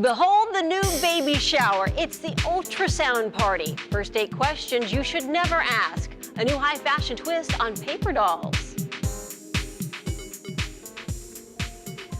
Behold the new baby shower. It's the ultrasound party. First date questions you should never ask. A new high fashion twist on paper dolls.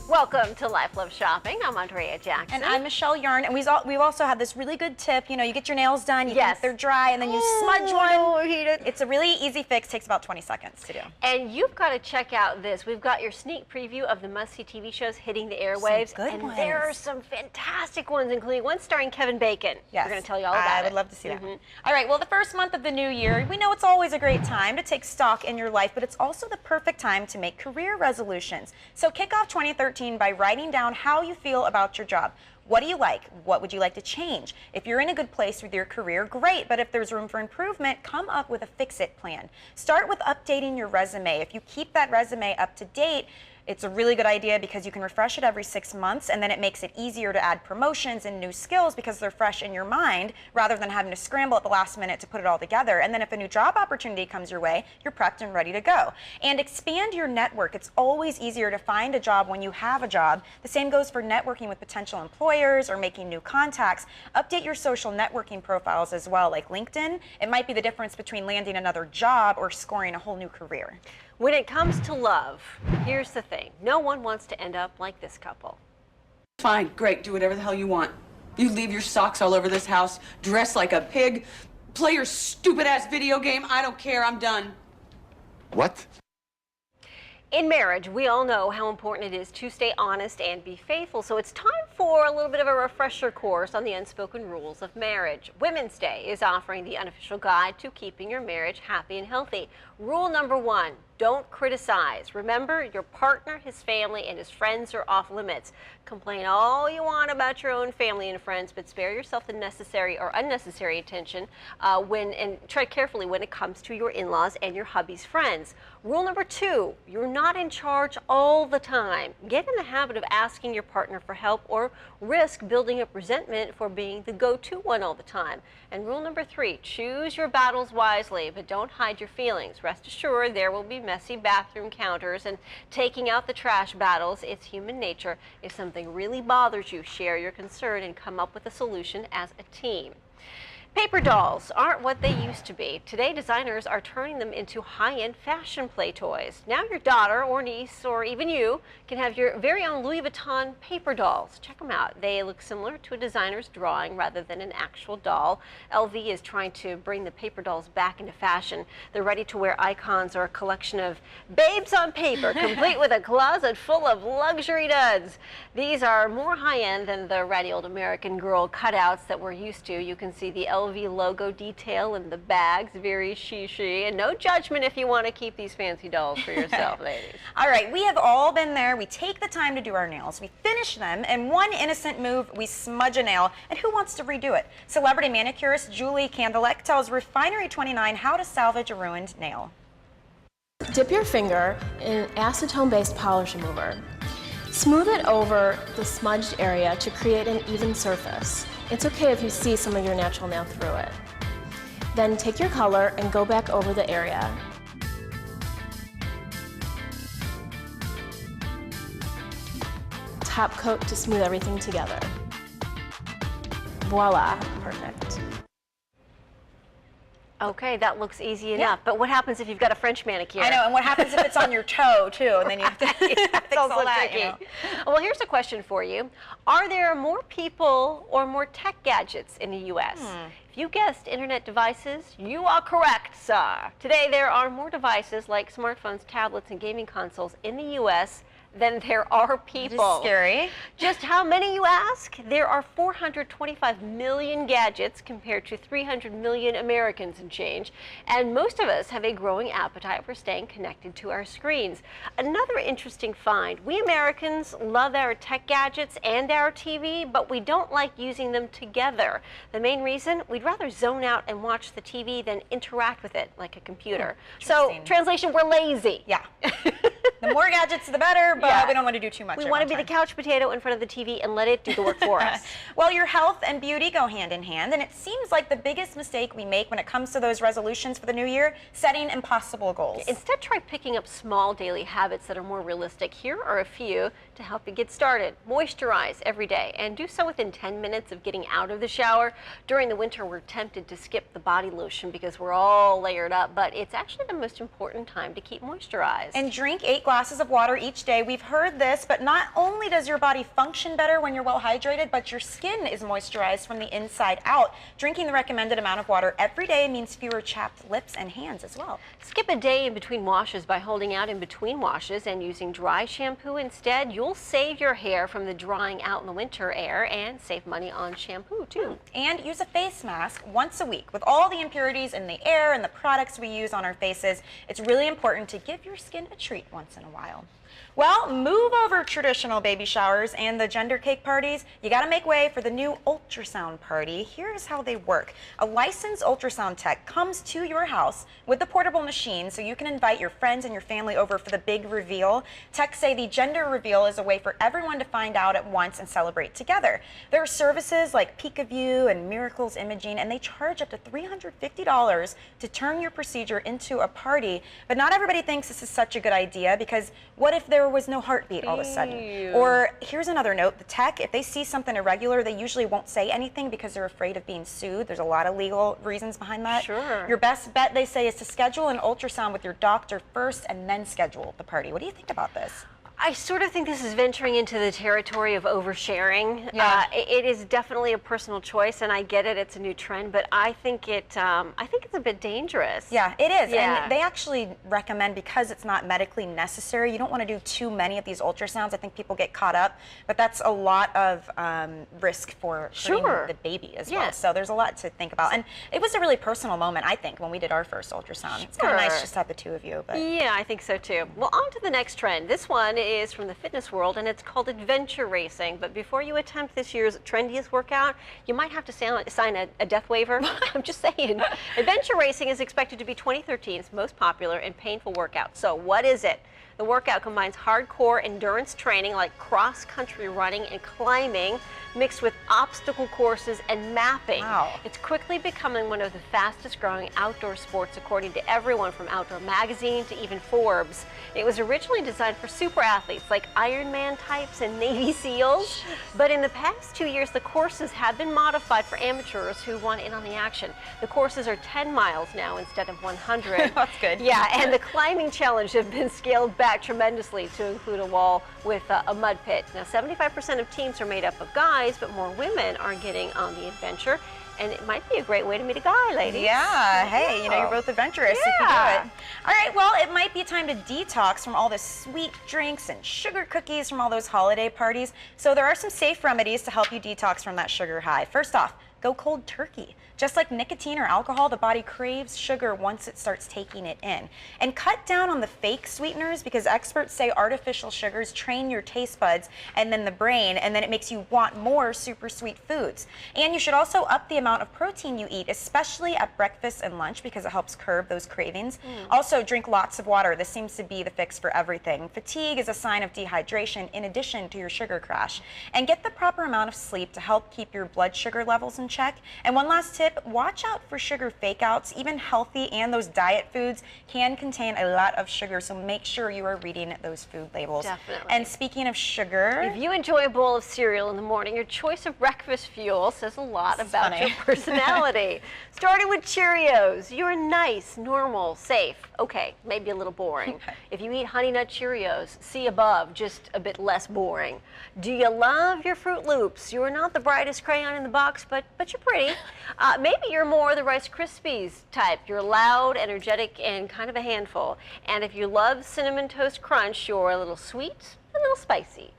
Welcome to Life Love Shopping. I'm Andrea Jackson. And I'm Michelle Yarn. And we've also had this really good tip. You know, you get your nails done, you think they're dry, and then you smudge one. Overheat it. It's a really easy fix. Takes about 20 seconds to do. And you've got to check out this. We've got your sneak preview of the must-see TV shows hitting the airwaves. Some good and ones. there are some fantastic ones, including one starring Kevin Bacon. Yes. We're going to tell you all about it. I would love to see that. All right, well, the first month of the new year, we know it's always a great time to take stock in your life, but it's also the perfect time to make career resolutions. So kick off 2013 by writing down how you feel about your job. What do you like? What would you like to change? If you're in a good place with your career, great, but if there's room for improvement, come up with a fix-it plan. Start with updating your resume. If you keep that resume up to date, it's a really good idea because you can refresh it every 6 months, and then it makes it easier to add promotions and new skills because they're fresh in your mind rather than having to scramble at the last minute to put it all together. And then if a new job opportunity comes your way, you're prepped and ready to go. And expand your network. It's always easier to find a job when you have a job. The same goes for networking with potential employers or making new contacts. Update your social networking profiles as well, like LinkedIn. It might be the difference between landing another job or scoring a whole new career. When it comes to love, here's the thing. No one wants to end up like this couple. Fine, great, do whatever the hell you want. You leave your socks all over this house, dress like a pig, play your stupid-ass video game, I don't care, I'm done. What? In marriage, we all know how important it is to stay honest and be faithful, so it's time for a little bit of a refresher course on the unspoken rules of marriage. Women's Day is offering the unofficial guide to keeping your marriage happy and healthy. Rule number 1, don't criticize. Remember, your partner, his family, and his friends are off limits. Complain all you want about your own family and friends, but spare yourself the necessary or unnecessary attention and tread carefully when it comes to your in-laws and your hubby's friends. Rule number 2, you're not in charge all the time. Get in the habit of asking your partner for help or risk building up resentment for being the go-to one all the time. And rule number 3, choose your battles wisely, but don't hide your feelings. Rest assured there will be messy bathroom counters and taking out the trash battles. It's human nature. If something really bothers you, share your concern and come up with a solution as a team. Paper dolls aren't what they used to be. Today, designers are turning them into high-end fashion play toys. Now your daughter or niece or even you can have your very own Louis Vuitton paper dolls. Check them out. They look similar to a designer's drawing rather than an actual doll. LV is trying to bring the paper dolls back into fashion. The ready-to-wear icons are a collection of babes on paper, complete with a closet full of luxury duds. These are more high-end than the ratty old American Girl cutouts that we're used to. You can see the LV logo detail in the bags, very she-she, and no judgment if you want to keep these fancy dolls for yourself, ladies. All right, we have all been there. We take the time to do our nails, we finish them, and one innocent move, we smudge a nail, and who wants to redo it? Celebrity manicurist Julie Kandelek tells Refinery29 how to salvage a ruined nail. Dip your finger in acetone-based polish remover. Smooth it over the smudged area to create an even surface. It's okay if you see some of your natural nail through it. Then take your color and go back over the area. Top coat to smooth everything together. Voila, perfect. Okay, that looks easy enough. But what happens if you've got a French manicure? I know, and what happens if it's on your toe, too, and then you have to fix all that, tricky. you know? Well, here's a question for you. Are there more people or more tech gadgets in the U.S.? If you guessed internet devices, you are correct, sir. Today, there are more devices like smartphones, tablets, and gaming consoles in the U.S. than there are people. That is scary. Just how many, you ask? There are 425 million gadgets compared to 300 million Americans and change, and most of us have a growing appetite for staying connected to our screens. Another interesting find, we Americans love our tech gadgets and our TV, but we don't like using them together. The main reason, we'd rather zone out and watch the TV than interact with it like a computer. So, translation, we're lazy. Yeah. The more gadgets, the better, but Yeah. we don't want to do too much. We at want to one be the time. couch potato in front of the TV and let it do the work for us. Well, your health and beauty go hand in hand, and it seems like the biggest mistake we make when it comes to those resolutions for the new year, setting impossible goals. Instead, try picking up small daily habits that are more realistic. Here are a few to help you get started. Moisturize every day, and do so within 10 minutes of getting out of the shower. During the winter, we're tempted to skip the body lotion because we're all layered up, but it's actually the most important time to keep moisturized. And drink 8 glasses of water each day. We've heard this, but not only does your body function better when you're well hydrated, but your skin is moisturized from the inside out. Drinking the recommended amount of water every day means fewer chapped lips and hands as well. Skip a day in between washes by holding out in between washes and using dry shampoo instead. You'll save your hair from the drying out in the winter air and save money on shampoo too. And use a face mask once a week. With all the impurities in the air and the products we use on our faces, it's really important to give your skin a treat once in a while. Well, move over traditional baby showers and the gender cake parties. You got to make way for the new ultrasound party. Here's how they work. A licensed ultrasound tech comes to your house with the portable machine so you can invite your friends and your family over for the big reveal. Techs say the gender reveal is a way for everyone to find out at once and celebrate together. There are services like Peekaview and Miracles Imaging, and they charge up to $350 to turn your procedure into a party. But not everybody thinks this is such a good idea, because what if there was no heartbeat all of a sudden? Ew. Or here's another note, the tech, if they see something irregular, they usually won't say anything because they're afraid of being sued. There's a lot of legal reasons behind that. Sure. Your best bet, they say, is to schedule an ultrasound with your doctor first and then schedule the party. What do you think about this? I sort of think this is venturing into the territory of oversharing. Yeah. It is definitely a personal choice, and I get it; it's a new trend. But I think it's a bit dangerous. Yeah, it is. Yeah. And they actually recommend, because it's not medically necessary, you don't want to do too many of these ultrasounds. I think people get caught up, but that's a lot of risk for hurting Sure. the baby as well. Yes. So there's a lot to think about. And it was a really personal moment, I think, when we did our first ultrasound. It's kind of nice Sure. just to have the two of you. But Yeah, I think so too. Well, on to the next trend. This one is from the fitness world, and it's called adventure racing. But before you attempt this year's trendiest workout, you might have to sign a death waiver. I'm just saying. Adventure racing is expected to be 2013's most popular and painful workout. So what is it? The workout combines hardcore endurance training like cross-country running and climbing, mixed with obstacle courses and mapping. Wow. It's quickly becoming one of the fastest-growing outdoor sports, according to everyone from Outdoor Magazine to even Forbes. It was originally designed for super athletes like Ironman types and Navy SEALs, but in the past 2 years, the courses have been modified for amateurs who want in on the action. The courses are 10 miles now instead of 100. That's good. Yeah, and the climbing challenge has been scaled back tremendously to include a wall with a mud pit. Now, 75% of teams are made up of guys, but more women are getting on the adventure, and it might be a great way to meet a guy, ladies. yeah, hey, you know, you're both adventurous if you do Yeah. it. All right, well, it might be time to detox from all the sweet drinks and sugar cookies from all those holiday parties. So there are some safe remedies to help you detox from that sugar high. First off, go cold turkey. Just like nicotine or alcohol, the body craves sugar once it starts taking it in. And cut down on the fake sweeteners, because experts say artificial sugars train your taste buds and then the brain, and then it makes you want more super sweet foods. And you should also up the amount of protein you eat, especially at breakfast and lunch, because it helps curb those cravings. Also, drink lots of water. This seems to be the fix for everything. Fatigue is a sign of dehydration in addition to your sugar crash. And get the proper amount of sleep to help keep your blood sugar levels in check. And one last tip, watch out for sugar fake-outs. Even healthy and those diet foods can contain a lot of sugar, so make sure you are reading those food labels. Definitely. And speaking of sugar, If you enjoy a bowl of cereal in the morning, your choice of breakfast fuel says a lot about funny. your personality. Starting with Cheerios, you're nice, normal, safe. Okay, maybe a little boring. If you eat Honey Nut Cheerios, see above, just a bit less boring. Do you love your Fruit Loops? You're not the brightest crayon in the box, but you're pretty. Maybe you're more the Rice Krispies type. You're loud, energetic, and kind of a handful. And if you love Cinnamon Toast Crunch, you're a little sweet, a little spicy.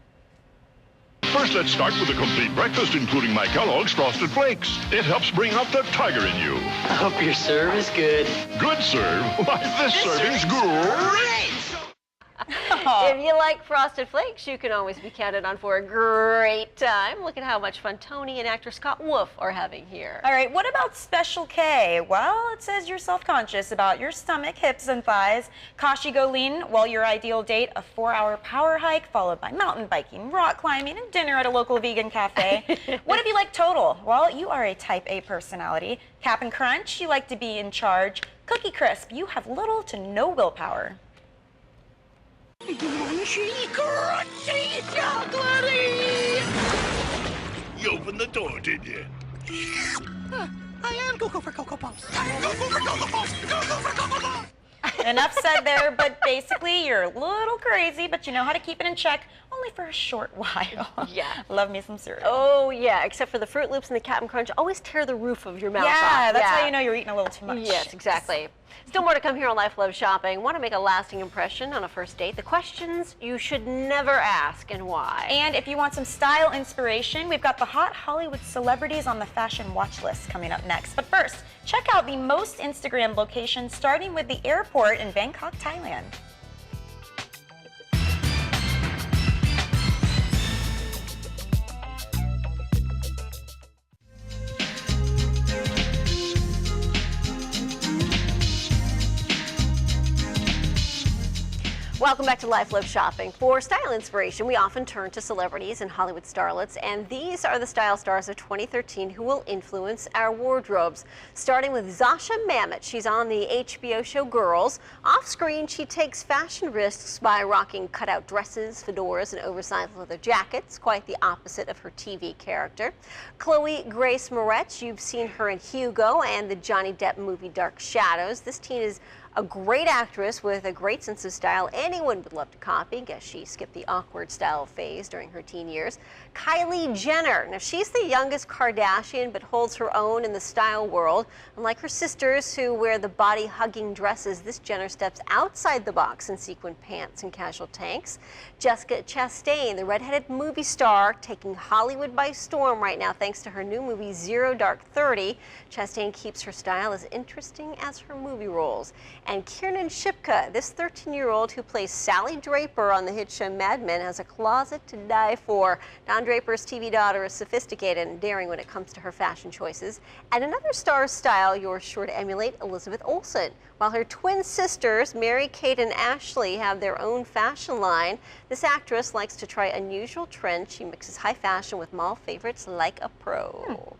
First, let's start with a complete breakfast, including my Kellogg's Frosted Flakes. It helps bring out the tiger in you. I hope your serve is good. Good serve? Why, this serving's great! If you like Frosted Flakes, you can always be counted on for a great time. Look at how much fun Tony and actor Scott Wolf are having here. All right, what about Special K? Well, it says you're self-conscious about your stomach, hips, and thighs. Kashi go lean, well, your ideal date, a 4-hour power hike followed by mountain biking, rock climbing, and dinner at a local vegan cafe. What if you like Total? Well, you are a type A personality. Cap'n Crunch, you like to be in charge. Cookie Crisp, you have little to no willpower. Crunchy, crunchy, chocolatey! You opened the door, did you? I am Cocoa for Cocoa Puffs. I'm Cocoa for Cocoa Puffs. Cocoa for Cocoa Puffs. Enough said there, but basically you're a little crazy, but you know how to keep it in check, only for a short while. Yeah. Love me some cereal. Oh, yeah, except for the Fruit Loops and the Cap'n Crunch always tear the roof of your mouth off. Yeah, that's how you know you're eating a little too much. Yes, exactly. Still more to come here on Life Love Shopping. Want to make a lasting impression on a first date? The questions you should never ask and why. And if you want some style inspiration, we've got the hot Hollywood celebrities on the fashion watch list coming up next. But first, check out the most Instagram locations, starting with the airport in Bangkok, Thailand. Welcome back to Life Love Shopping. For style inspiration, we often turn to celebrities and Hollywood starlets, and these are the style stars of 2013 who will influence our wardrobes. Starting with Zasha Mamet. She's on the HBO show Girls. Off screen, she takes fashion risks by rocking cutout dresses, fedoras, and oversized leather jackets, quite the opposite of her TV character. Chloe Grace Moretz, you've seen her in Hugo and the Johnny Depp movie Dark Shadows. This teen is a great actress with a great sense of style anyone would love to copy. Guess she skipped the awkward style phase during her teen years. Kylie Jenner. Now, she's the youngest Kardashian, but holds her own in the style world. Unlike her sisters who wear the body-hugging dresses, this Jenner steps outside the box in sequin pants and casual tanks. Jessica Chastain, the redheaded movie star, taking Hollywood by storm right now thanks to her new movie Zero Dark 30. Chastain keeps her style as interesting as her movie roles. And Kiernan Shipka, this 13-year-old who plays Sally Draper on the hit show Mad Men, has a closet to die for. Don Draper's TV daughter is sophisticated and daring when it comes to her fashion choices. And another star's style you're sure to emulate, Elizabeth Olsen. While her twin sisters, Mary Kate and Ashley, have their own fashion line, this actress likes to try unusual trends. She mixes high fashion with mall favorites like a pro.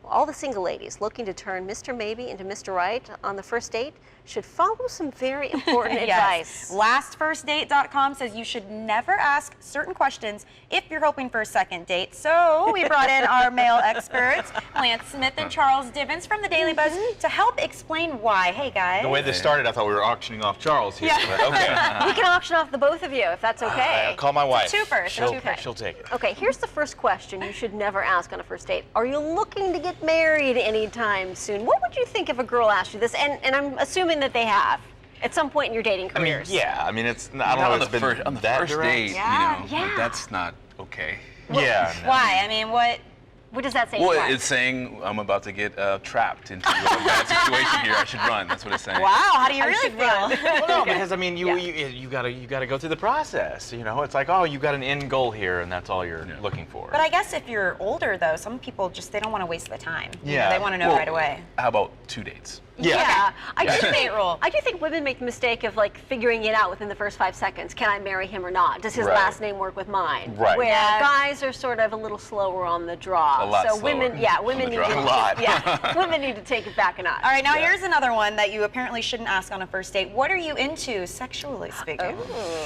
All the single ladies looking to turn Mr. Maybe into Mr. Right on the first date should follow some very important advice. Lastfirstdate.com says you should never ask certain questions if you're hoping for a second date. So we brought in our male experts, Lance Smith and Charles Divins from the Daily Buzz, to help explain why. Hey, guys. The way this started, I thought we were auctioning off Charles here. Yeah. But okay. We can auction off the both of you if that's okay. Call my wife. Two-fer. She'll take it. Okay, here's the first question you should never ask on a first date. Are you looking to get married anytime soon? What would you think if a girl asked you this? And I'm assuming that they have at some point in your dating I mean, careers. yeah. I mean, it's. I don't know. It's been on the that first direct. date, Yeah. you know, Yeah. that's not okay. Yeah. no. Why? I mean, what? What does that say? Well, Why? it's saying I'm about to get trapped into a bad situation here. I should run. That's what it's saying. Wow, how do you I really should run. feel? Well, no, because I mean, you gotta go through the process. You know, it's like, oh, you got an end goal here, and that's all you're looking for. But I guess if you're older, though, some people just, they don't want to waste the time. You know, Yeah. they want to know Well, right away. How about 2 dates? Yeah, I do Date think rule. I do think women make the mistake of like figuring it out within the first 5 seconds. Can I marry him or not? Does his Right. last name work with mine? Right. Where Yeah. guys are sort of a little slower on the draw. A lot so slower women, yeah, on women the need draw. to A lot. yeah, women need to take it back a notch. All right, now Yeah. here's another one that you apparently shouldn't ask on a first date. What are you into, sexually speaking?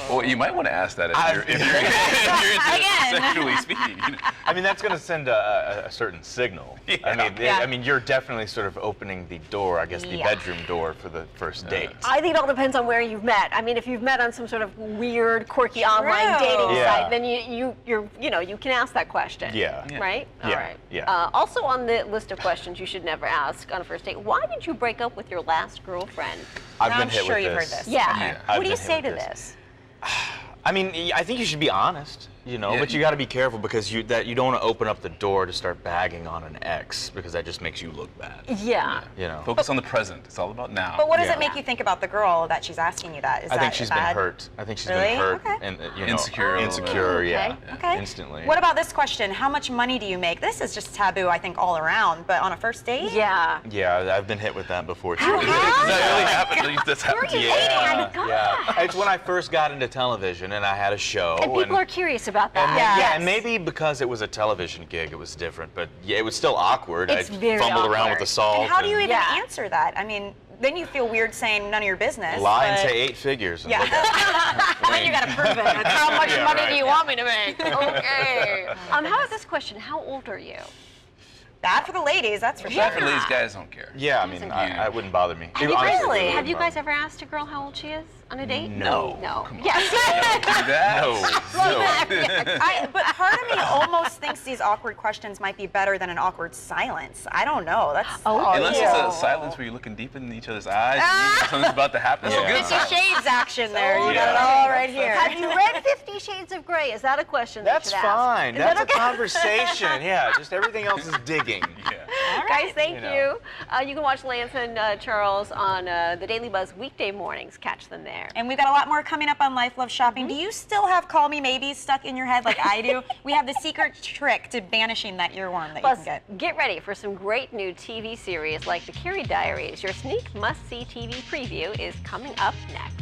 Well, you might want to ask that if you're into Again. sexually speaking. You know. I mean, that's going to send a certain signal. I mean, Yeah. I mean, you're definitely sort of opening the door, I guess, the Yeah. bedroom door for the first date. I think it all depends on where you've met. I mean, if you've met on some sort of weird, quirky online dating Yeah. site, then you can ask that question. Yeah. Right? Yeah. All right. Yeah. Also on the list of questions you should never ask on a first date, why did you break up with your last girlfriend? I've I'm been hit sure with you've this. heard this. Yeah. Yeah. What I've do you been hit say to with this? I mean, I think you should be honest. You know, Yeah, but you got to be careful because you don't want to open up the door to start bagging on an ex because that just makes you look bad. Yeah. You know. Focus on the present. It's all about now. But what does Yeah. it make you think about the girl that she's asking you that? Is I that think she's been bad? hurt. I think she's Really? been hurt Okay. and you know, Insecure a little Insecure, bit. yeah. Okay. Instantly. What about this question? How much money do you make? This is just taboo, I think, all around. But on a first date? Yeah. Yeah, I've been hit with that before too. Does that really happen? That's happened to you? Yeah, yeah. It's when I first got into television and I had a show. And people are curious about that. And Yes. yeah, and maybe because it was a television gig, it was different. But yeah, it was still awkward. It's I very fumbled around with awkward. the salt. And how do you even Yeah. answer that? I mean, then you feel weird saying none of your business. lie and but- say 8 figures? And Yeah. look at it. Then you gotta prove it. How much Yeah, money right. do you want me to make? Okay. How about this question? How old are you? Bad for the ladies, that's for sure. Bad for ladies, guys don't care. Yeah, I mean, I wouldn't bother me. Have you Honestly, guys, it wouldn't have you bother guys me. ever asked a girl how old she is on a date? No. No. Come on. Yes. Do that? No. But part of me almost thinks these awkward questions might be better than an awkward silence. I don't know. That's Unless it's a silence where you're looking deep in each other's eyes and something's about to happen. It's a good 50 sign. Shades action there. You got Yeah. it all right here. Have you read 50 Shades of Grey? Is that a question That's that you should ask? fine. Is That's that a conversation. Yeah, just everything else is digging. Yeah. Guys, thank You you. know. You can watch Lance and Charles on the Daily Buzz weekday mornings. Catch them there. And we've got a lot more coming up on Life Love Shopping. Do you still have Call Me Maybe stuck in your head like I do? We have the secret trick to banishing that earworm that Plus, you can get. get ready for some great new TV series like The Carrie Diaries. Your sneak must-see TV preview is coming up next.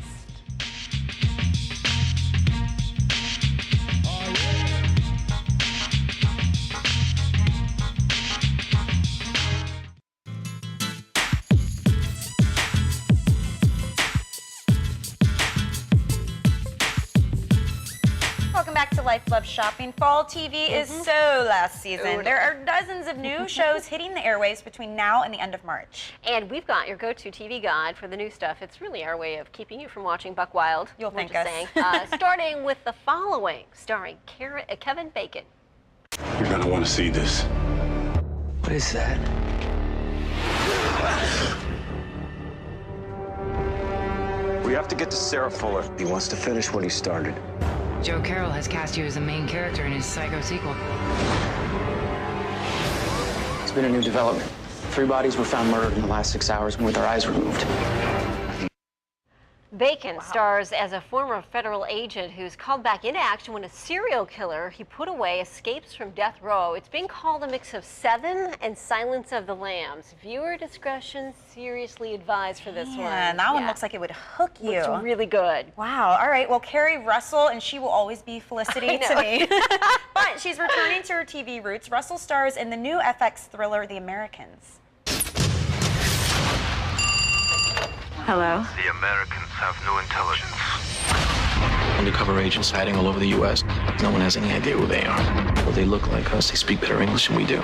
Welcome back to Life Love Shopping. Fall TV is so last season. There are dozens of new shows hitting the airwaves between now and the end of March. And we've got your go-to TV guide for the new stuff. It's really our way of keeping you from watching Buck Wild. You'll we're thank just us. saying. Starting with The Following, starring Kevin Bacon. You're gonna want to see this. What is that? We have to get to Sarah Fuller. He wants to finish what he started. Joe Carroll has cast you as the main character in his Psycho sequel. It's been a new development. 3 bodies were found murdered in the last 6 hours with their eyes removed. Bacon stars as a former federal agent who's called back into action when a serial killer he put away escapes from death row. It's being called a mix of Seven and Silence of the Lambs. Viewer discretion seriously advised for this one. And that one looks like it would hook you. It's really good. Wow. All right. Well, Carrie Russell, and she will always be Felicity to me. But she's returning to her TV roots. Russell stars in the new FX thriller, The Americans. Hello? The Americans have new intelligence. Undercover agents hiding all over the U.S. No one has any idea who they are. Well, they look like us. They speak better English than we do.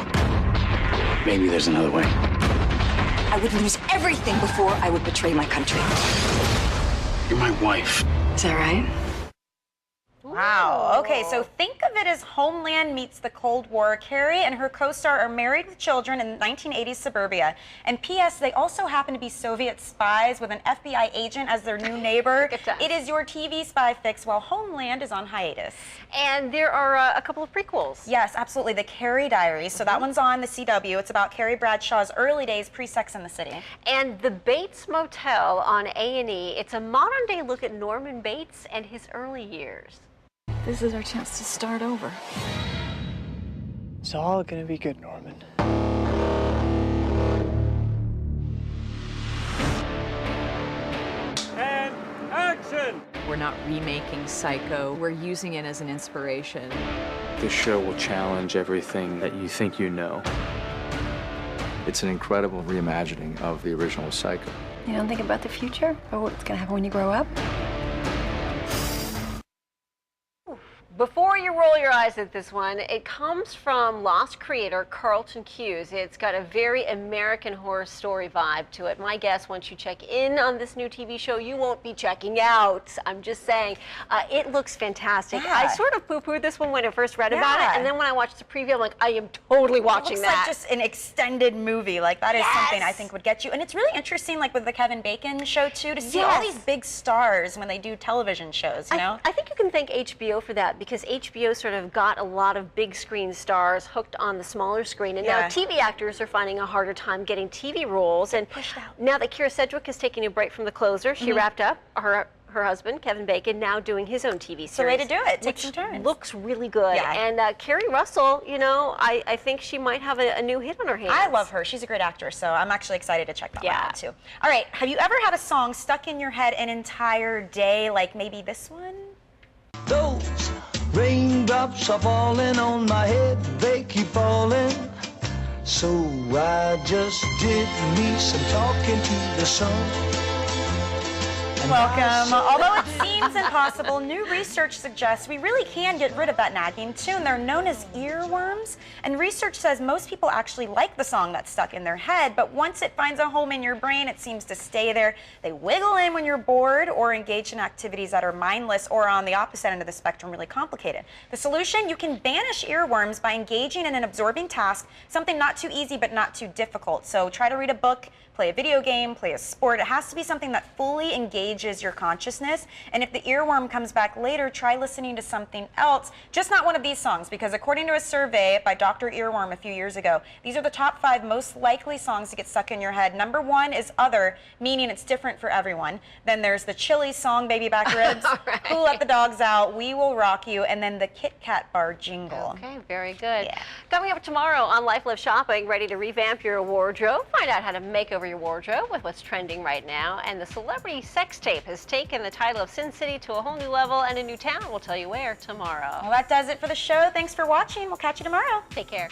Maybe there's another way. I would lose everything before I would betray my country. You're my wife. Is that right? Wow. Okay, so think of it as Homeland meets the Cold War. Carrie and her co-star are married with children in 1980s suburbia. And P.S., they also happen to be Soviet spies with an FBI agent as their new neighbor. Good times. It is your TV spy fix while Homeland is on hiatus. And there are a couple of prequels. Yes, absolutely. The Carrie Diaries. So that one's on the CW. It's about Carrie Bradshaw's early days pre-Sex in the City. And The Bates Motel on A&E. It's a modern-day look at Norman Bates and his early years. This is our chance to start over. It's all gonna be good, Norman. And action! We're not remaking Psycho. We're using it as an inspiration. This show will challenge everything that you think you know. It's an incredible reimagining of the original Psycho. You don't think about the future or what's gonna happen when you grow up? Before you roll your eyes at this one, it comes from Lost creator Carlton Cuse. It's got a very American Horror Story vibe to it. My guess, once you check in on this new TV show, you won't be checking out. I'm just saying, it looks fantastic. Yeah. I sort of poo-pooed this one when I first read about Yeah. it, and then when I watched the preview, I'm like, I am totally watching It looks that. like just an extended movie. Like, that is something I think would get you. And it's really interesting, like with the Kevin Bacon show, too, to see all Yes. these big stars when they do television shows, you know? I think you can thank HBO for that, because HBO sort of got a lot of big screen stars hooked on the smaller screen, and now TV actors are finding a harder time getting TV roles. And now that Kira Sedgwick is taking a break from The Closer, she wrapped up her husband, Kevin Bacon, now doing his own TV series. It's the way to do it. Take some turns. Looks really good. Yeah. And Kerry Russell, you know, I think she might have a new hit on her hands. I love her. She's a great actress, so I'm actually excited to check that one out too. All right, have you ever had a song stuck in your head an entire day, like maybe this one? Those raindrops are falling on my head, they keep falling. So I just did me some talking to the sun. Welcome. Although it seems impossible, new research suggests we really can get rid of that nagging tune. They're known as earworms, and research says most people actually like the song that's stuck in their head, but once it finds a home in your brain, it seems to stay there. They wiggle in when you're bored or engage in activities that are mindless or, on the opposite end of the spectrum, really complicated. The solution? You can banish earworms by engaging in an absorbing task, something not too easy but not too difficult. So try to read a book, play a video game, play a sport. It has to be something that fully engages your consciousness. And if the earworm comes back later, try listening to something else, just not one of these songs, because according to a survey by Dr. Earworm a few years ago, these are the top 5 most likely songs to get stuck in your head. Number 1 is Other, meaning it's different for everyone. Then there's the Chili song, Baby Back Ribs, Who Let the Dogs Out, We Will Rock You, and then the Kit Kat Bar jingle. Okay, very good. Coming up tomorrow on Life Live Shopping, ready to revamp your wardrobe, find out how to make over your wardrobe with what's trending right now. And the celebrity sex tape has taken the title of Sin City to a whole new level and a new town. We'll tell you where tomorrow. Well, that does it for the show. Thanks for watching. We'll catch you tomorrow. Take care.